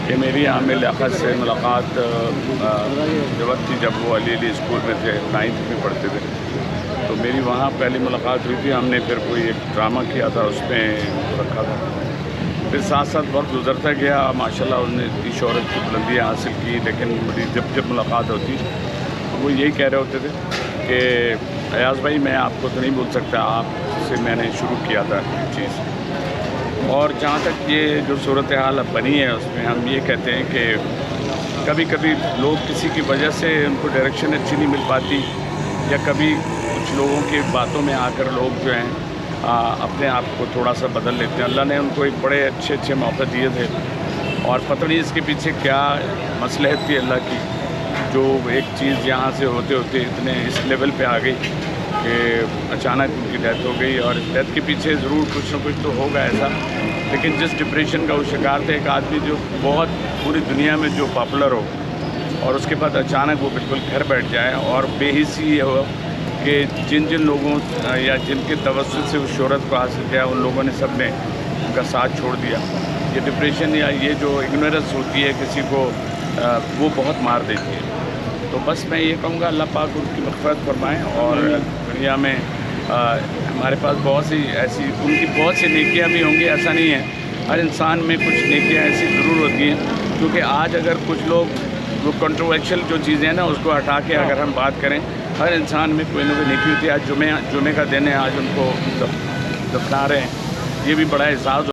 کہ میری عامر لیاقت سے ملاقات جو وقت تھی جب وہ علی اسکول میں تھے، 9th میں پڑھتے تھے، تو میری وہاں پہلی ملاقات ہوئی تھی. ہم نے پھر کوئی ایک ڈرامہ کیا تھا، اس میں رکھا تھا. پھر ساتھ ساتھ وقت گزرتا گیا. ماشاءاللہ انہوں نے اتنی شہرت کی بلندیاں حاصل کی، لیکن میری جب ملاقات ہوتی تو وہ یہی کہہ رہے ہوتے تھے کہ ایاز بھائی میں آپ کو تو نہیں بول سکتا، آپ سے میں نے شروع کیا تھا یہ چیز. اور جہاں تک یہ جو صورتحال اب بنی ہے، اس میں ہم یہ کہتے ہیں کہ کبھی کبھی لوگ کسی کی وجہ سے ان کو ڈائریکشن اچھی نہیں مل پاتی، یا کبھی کچھ لوگوں کی باتوں میں آ کر لوگ جو ہیں اپنے آپ کو تھوڑا سا بدل لیتے ہیں. اللہ نے ان کو ایک بڑے اچھے موقع دیے تھے، اور پتہ نہیں اس کے پیچھے کیا مصلحت تھی اللہ کی، جو ایک چیز یہاں سے ہوتے ہوتے اتنے اس لیول پہ آ گئی کہ اچانک ان کی ڈیتھ ہو گئی. اور اس ڈیتھ کے پیچھے ضرور کچھ نہ کچھ تو ہوگا ایسا، لیکن جس ڈپریشن کا وہ شکار تھے، ایک آدمی جو بہت پوری دنیا میں جو پاپولر ہو اور اس کے بعد اچانک وہ بالکل گھر بیٹھ جائے، اور بے حسی یہ ہو کہ جن لوگوں یا جن کے توسط سے اس شہرت کو حاصل کیا، ان لوگوں نے سب نے ان کا ساتھ چھوڑ دیا. یہ ڈپریشن یا یہ جو اگنورنس ہوتی ہے کسی کو، وہ بہت مار دیتی ہے. تو بس میں یہ کہوں گا اللہ پاک ان کی مغفرت فرمائیں، اور دنیا میں ہمارے پاس بہت سی ایسی ان کی بہت سی نیکیاں بھی ہوں گی. ایسا نہیں ہے، ہر انسان میں کچھ نیکیاں ایسی ضرور ہوتی ہیں، کیونکہ آج اگر کچھ لوگ وہ کنٹروورشل جو چیزیں ہیں نا، اس کو ہٹا کے اگر ہم بات کریں، ہر انسان میں کوئی نہ کوئی نیکی ہوتی ہے. آج جمعہ کا دن ہے، آج ان کو دفنا رہے ہیں، یہ بھی بڑا احساس